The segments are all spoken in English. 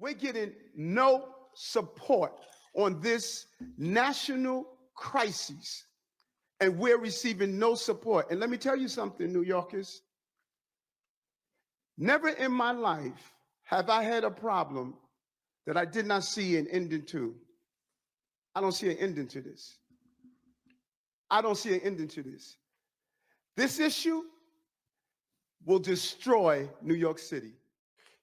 We're getting no support on this national crisis, and we're receiving no support. And let me tell you something, New Yorkers. Never in my life have I had a problem that I did not see an ending to. I don't see an ending to this. I don't see an ending to this. This issue will destroy New York City.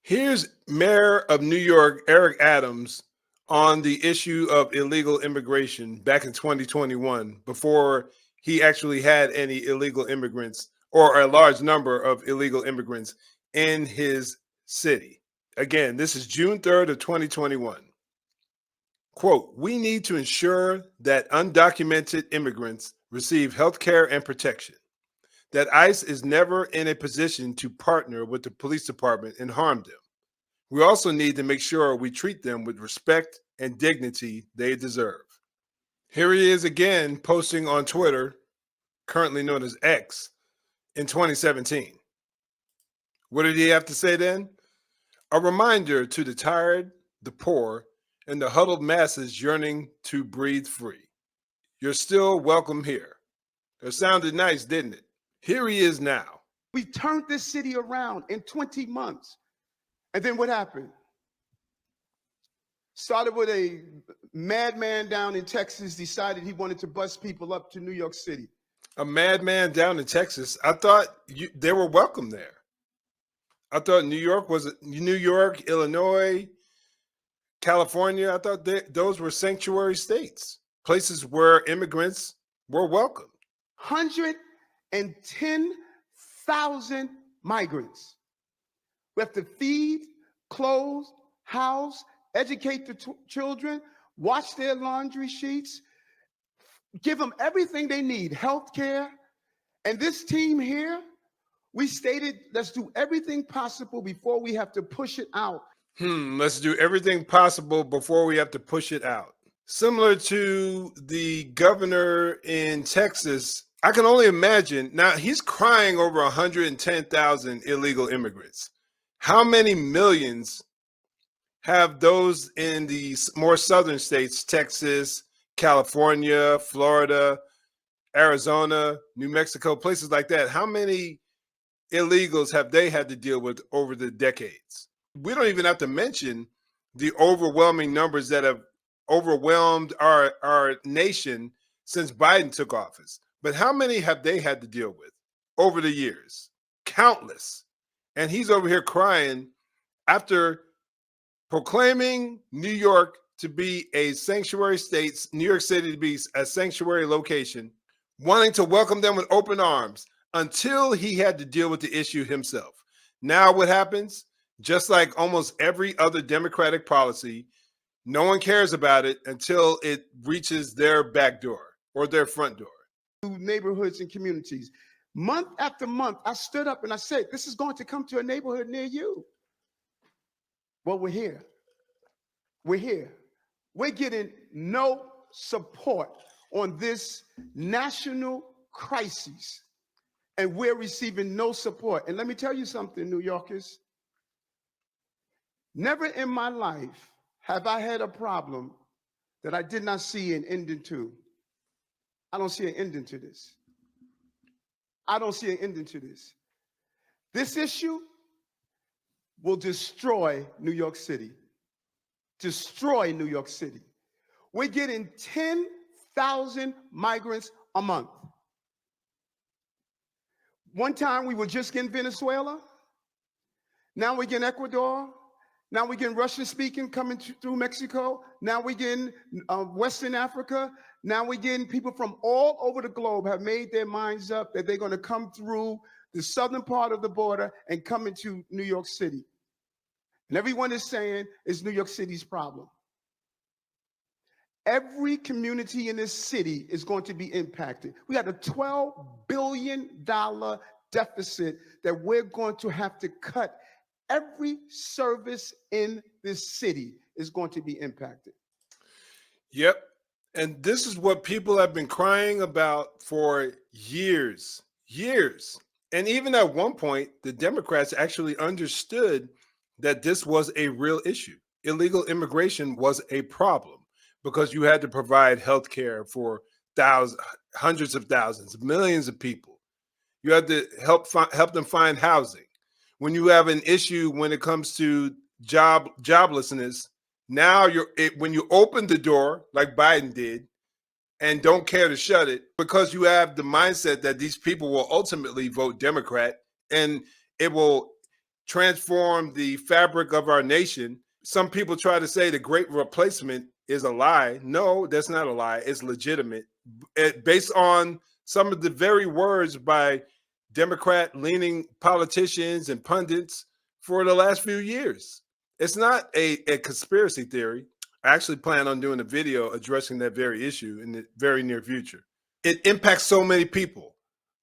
Here's Mayor of New York, Eric Adams, on the issue of illegal immigration back in 2021, before he actually had any illegal immigrants or a large number of illegal immigrants in his city. Again, this is June 3rd of 2021. Quote, "We need to ensure that undocumented immigrants receive health care and protection, that ICE is never in a position to partner with the police department and harm them. We also need to make sure we treat them with respect and dignity they deserve." Here he is again posting on Twitter, currently known as X, in 2017. What did he have to say then? "A reminder to the tired, the poor, and the huddled masses yearning to breathe free. You're still welcome here." That sounded nice, didn't it? Here he is now. We turned this city around in 20 months. And then what happened? Started with a madman down in Texas, decided he wanted to bus people up to New York City. A madman down in Texas. I thought they were welcome there. I thought New York, Illinois, California. I thought those were sanctuary states, places where immigrants were welcome. 110,000 migrants. We have to feed, clothe, house, educate the children, wash their laundry sheets, give them everything they need, health care. And this team here, we stated, let's do everything possible before we have to push it out. Let's do everything possible before we have to push it out. Similar to the governor in Texas, I can only imagine. Now, he's crying over 110,000 illegal immigrants. How many millions have those in the more southern states, Texas, California, Florida, Arizona, New Mexico, places like that? How many illegals have they had to deal with over the decades? We don't even have to mention the overwhelming numbers that have overwhelmed our nation since Biden took office. But how many have they had to deal with over the years? Countless. And he's over here crying after proclaiming New York to be a sanctuary state, New York City to be a sanctuary location, wanting to welcome them with open arms, until he had to deal with the issue himself. Now what happens? Just like almost every other Democratic policy, no one cares about it until it reaches their back door or their front door. Neighborhoods and communities. Month after month, I stood up and I said, this is going to come to a neighborhood near you. Well, we're here. We're here. We're getting no support on this national crisis, and we're receiving no support. And let me tell you something, New Yorkers. Never in my life have I had a problem that I did not see an ending to. I don't see an ending to this. I don't see an ending to this. This issue will destroy New York City. Destroy New York City. We're getting 10,000 migrants a month. One time we were just getting Venezuela. Now we're getting Ecuador. Now we're getting Russian speaking coming through Mexico. Now we're getting Western Africa. Now we're getting people from all over the globe have made their minds up that they're going to come through the southern part of the border and come into New York City. And everyone is saying it's New York City's problem. Every community in this city is going to be impacted. We got a $12 billion deficit that we're going to have to cut. Every service in this city is going to be impacted. Yep. And this is what people have been crying about for years. And even at one point, the Democrats actually understood that this was a real issue. illegal immigration was a problem because you had to provide health care for thousands, hundreds of thousands, millions of people. You had to help them find housing. When you have an issue when it comes to joblessness, now when you open the door like Biden did and don't care to shut it because you have the mindset that these people will ultimately vote Democrat and it will transform the fabric of our nation. Some people try to say the great replacement is a lie. No, that's not a lie. It's legitimate. Based on some of the very words by Democrat-leaning politicians and pundits for the last few years. It's not a conspiracy theory. I actually plan on doing a video addressing that very issue in the very near future. It impacts so many people.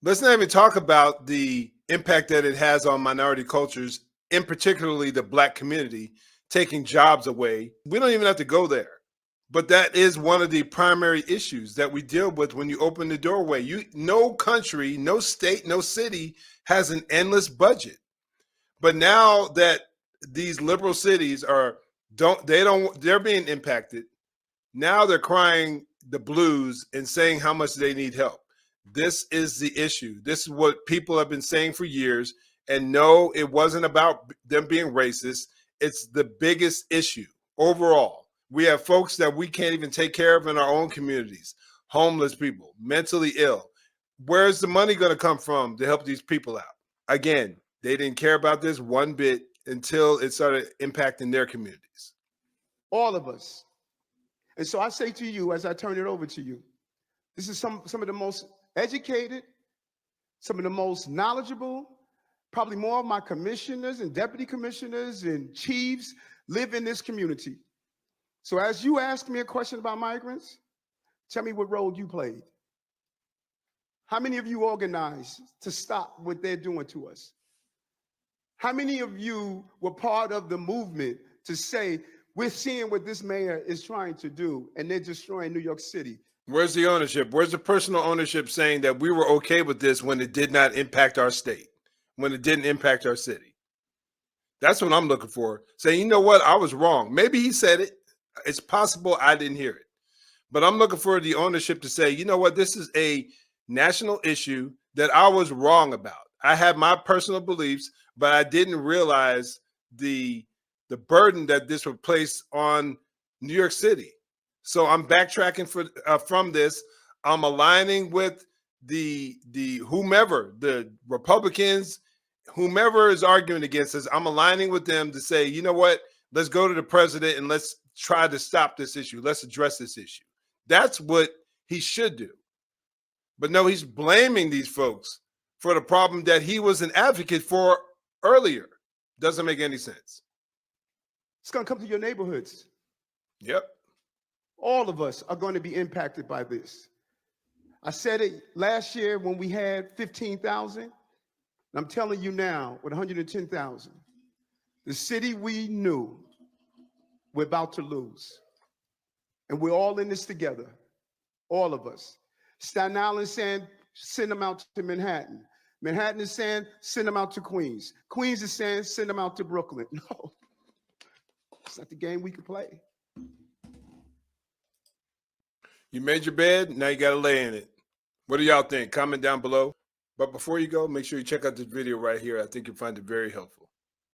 Let's not even talk about the impact that it has on minority cultures, in particularly the Black community, taking jobs away. We don't even have to go there. But that is one of the primary issues that we deal with when you open the doorway. No country, no state, no city has an endless budget. But now that these liberal cities they're being impacted. Now they're crying the blues and saying how much they need help. This is the issue. This is what people have been saying for years. And no, it wasn't about them being racist. It's the biggest issue overall. We have folks that we can't even take care of in our own communities, homeless people, mentally ill. Where's the money going to come from to help these people out? Again, they didn't care about this one bit until it started impacting their communities. All of us. And so I say to you, as I turn it over to you, this is some of the most educated, some of the most knowledgeable, probably more of my commissioners and deputy commissioners and chiefs live in this community. So as you ask me a question about migrants, tell me what role you played. How many of you organized to stop what they're doing to us? How many of you were part of the movement to say, we're seeing what this mayor is trying to do and they're destroying New York City? Where's the ownership? Where's the personal ownership saying that we were okay with this when it did not impact our state, when it didn't impact our city? That's what I'm looking for. Saying, you know what, I was wrong. Maybe he said it. It's possible I didn't hear it. But I'm looking for the ownership to say, you know what, this is a national issue that I was wrong about. I had my personal beliefs, but I didn't realize the burden that this would place on New York City. So I'm backtracking from this. I'm aligning with the whomever, the Republicans, whomever is arguing against us. I'm aligning with them to say, you know what, let's go to the president and let's try to stop this issue. Let's address this issue. That's what he should do. But no, he's blaming these folks for the problem that he was an advocate for earlier. Doesn't make any sense. It's going to come to your neighborhoods. Yep. All of us are going to be impacted by this. I said it last year when we had 15,000. I'm telling you now, with 110,000, the city we knew we're about to lose. And we're all in this together, all of us. Staten Island saying, send them out to Manhattan. Manhattan is saying, send them out to Queens. Queens is saying, send them out to Brooklyn. No, it's not the game we can play. You made your bed, now you got to lay in it. What do y'all think? Comment down below. But before you go, make sure you check out this video right here. I think you'll find it very helpful.